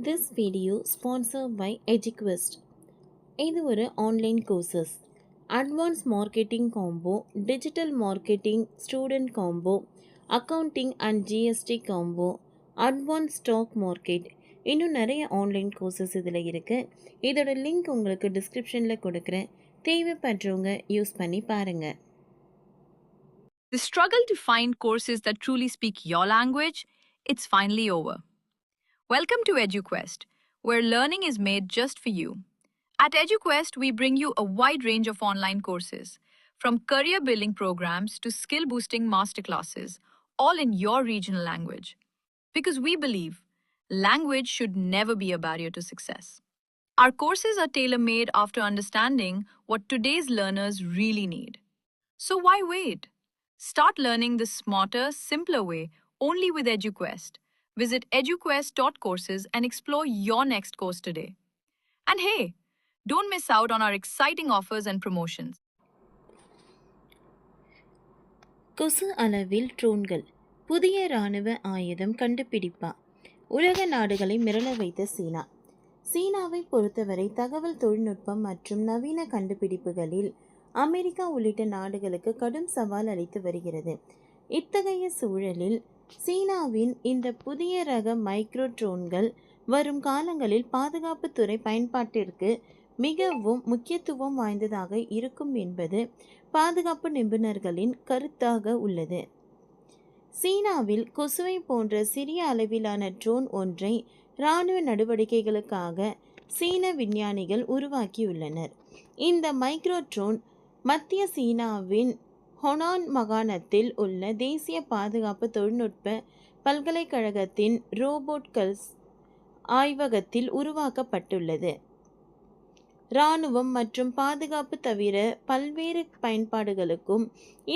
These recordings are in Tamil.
This video sponsored by EduQuest. இது ஒரு online courses. Advance marketing combo, digital marketing student combo, accounting and GST combo, advance stock market, இன்னும் நிறைய ஆன்லைன் கோர்சஸ் இதில் இருக்குது. இதோட லிங்க் உங்களுக்கு டிஸ்கிரிப்ஷனில் கொடுக்குறேன். தேவைப்படுறவங்க யூஸ் பண்ணி பாருங்கள். The struggle to find courses that truly speak your language, it's finally over. Welcome to EduQuest, where learning is made just for you. At EduQuest, we bring you a wide range of online courses, from career building programs to skill boosting masterclasses, all in your regional language. Because we believe language should never be a barrier to success. Our courses are tailor made after understanding what today's learners really need. So why wait? Start learning the smarter, simpler way only with EduQuest. Visit eduquest.courses and explore your next course today. And hey, don't miss out on our exciting offers and promotions. கொசு அளவில் ட்ரோன்கள், புதிய இராணுவ ஆயுதம் கண்டுபிடிப்பா. உலக நாடுகளை மிரள வைத்த சீனா. சீனாவை பொறுத்தவரை தகவல் தொழில்நுட்பம் மற்றும் நவீன கண்டுபிடிப்புகளில் அமெரிக்கா உள்ளிட்ட நாடுகளுக்கு கடும் சவால் அளித்து வருகிறது. இத்தகைய சூழலில் சீனாவின் இந்த புதிய ரக மைக்ரோ ட்ரோன்கள் வரும் காலங்களில் பாதுகாப்புத்துறை பயன்பாட்டிற்கு மிகவும் முக்கியத்துவம் வாய்ந்ததாக இருக்கும் என்பது பாதுகாப்பு நிபுணர்களின் கருத்தாக உள்ளது. சீனாவில் கொசுவை போன்ற சிறிய அளவிலான ட்ரோன் ஒன்றை இராணுவ நடவடிக்கைகளுக்காக சீன விஞ்ஞானிகள் உருவாக்கியுள்ளனர். இந்த மைக்ரோ ட்ரோன் மத்திய சீனாவின் ஹொனான் மாகாணத்தில் உள்ள தேசிய பாதுகாப்பு தொழில்நுட்ப பல்கலைக்கழகத்தின் ரோபோட்கல்ஸ் ஆய்வகத்தில் உருவாக்கப்பட்டுள்ளது. இராணுவம் மற்றும் பாதுகாப்பு தவிர பல்வேறு பயன்பாடுகளுக்கும்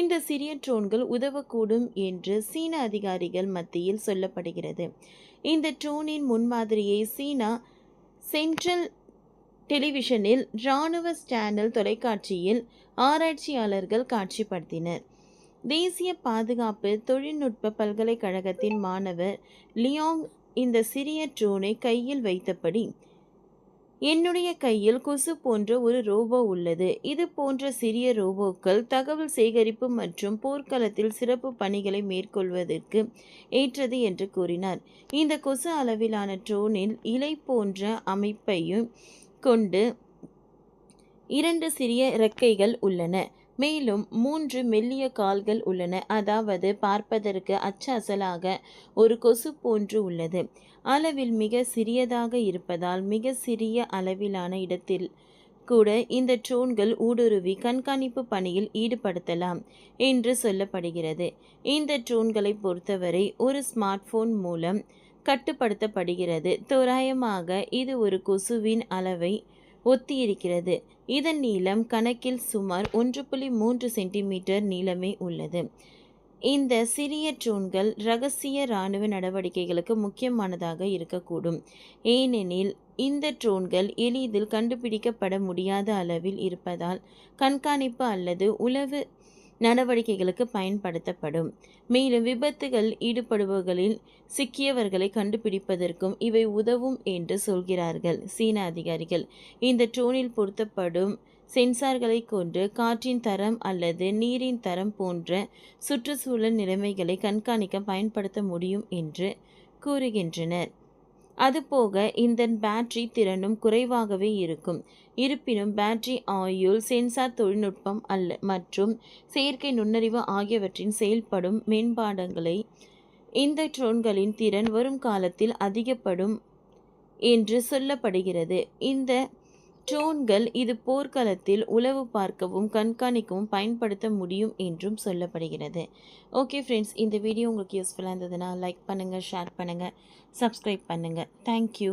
இந்த சிறிய ட்ரோன்கள் உதவக்கூடும் என்று சீன அதிகாரிகள் மத்தியில் சொல்லப்படுகிறது. இந்த ட்ரோனின் முன்மாதிரியை சீனா சென்ட்ரல் டெலிவிஷனில் இராணுவ சேனல் தொலைக்காட்சியில் ஆராய்ச்சியாளர்கள் காட்சிப்படுத்தினர். தேசிய பாதுகாப்பு தொழில்நுட்ப பல்கலைக்கழகத்தின் மாணவர் லியாங் இந்த சிறிய ட்ரோனை கையில் வைத்தபடி, என்னுடைய கையில் கொசு போன்ற ஒரு ரோபோ உள்ளது. இது போன்ற சிறிய ரோபோக்கள் தகவல் சேகரிப்பு மற்றும் போர்க்களத்தில் சிறப்பு பணிகளை மேற்கொள்வதற்கு ஏற்றது என்று கூறினார். இந்த கொசு அளவிலான ட்ரோனில் இலை போன்ற அமைப்பையும் கொண்டு 2 சிறிய இறக்கைகள் உள்ளன. மேலும் 3 மெல்லிய கால்கள் உள்ளன. அதாவது பார்ப்பதற்கு அச்சசலாக ஒரு கொசு போன்று உள்ளது. அளவில் மிக சிறியதாக இருப்பதால் மிக சிறிய அளவிலான இடத்தில் கூட இந்த ட்ரோன்கள் ஊடுருவி கண்காணிப்பு பணியில் ஈடுபடுத்தலாம் என்று சொல்லப்படுகிறது. இந்த ட்ரோன்களை பொறுத்தவரை ஒரு ஸ்மார்ட் போன் மூலம் கட்டுப்படுத்தப்படுகிறது. தோராயமாக இது ஒரு கொசுவின் அளவை ஒத்தியிருக்கிறது. இதன் நீளம் கணக்கில் சுமார் 1.3 சென்டிமீட்டர் நீளமே உள்ளது. இந்த சிறிய ட்ரோன்கள் இரகசிய இராணுவ நடவடிக்கைகளுக்கு முக்கியமானதாக இருக்கக்கூடும். ஏனெனில் இந்த ட்ரோன்கள் எளிதில் கண்டுபிடிக்கப்பட முடியாத அளவில் இருப்பதால் கண்காணிப்பு அல்லது உளவு நடவடிக்கைகளுக்கு பயன்படுத்தப்படும். மேலும் விபத்துகள் ஈடுபடுபவர்களில் சிக்கியவர்களை கண்டுபிடிப்பதற்கும் இவை உதவும் என்று சொல்கிறார்கள் சீன அதிகாரிகள். இந்த ட்ரோனில் பொருத்தப்படும் சென்சார்களை கொண்டு காற்றின் தரம் அல்லது நீரின் தரம் போன்ற சுற்றுச்சூழல் நிலைமைகளை கண்காணிக்க பயன்படுத்த முடியும் என்று கூறுகின்றனர். அதுபோக இந்த பேட்டரி திறனும் குறைவாகவே இருக்கும். இருப்பினும் பேட்டரி ஆயுள், சென்சார் தொழில்நுட்பம் மற்றும் செயற்கை நுண்ணறிவு ஆகியவற்றின் செயல்படும் மேம்பாடுகளை இந்த ட்ரோன்களின் திறன் வரும் காலத்தில் அதிகப்படும் என்று சொல்லப்படுகிறது. இந்த ட்ரோன்கள் இது போர்க்களத்தில் உளவு பார்க்கவும் கண்காணிக்கவும் பயன்படுத்த முடியும் என்றும் சொல்லப்படுகிறது. ஓகே ஃப்ரெண்ட்ஸ், இந்த வீடியோ உங்களுக்கு யூஸ்ஃபுல்லாக இருந்ததுன்னா லைக் பண்ணுங்கள், ஷேர் பண்ணுங்கள், சப்ஸ்கிரைப் பண்ணுங்கள். தேங்க்யூ.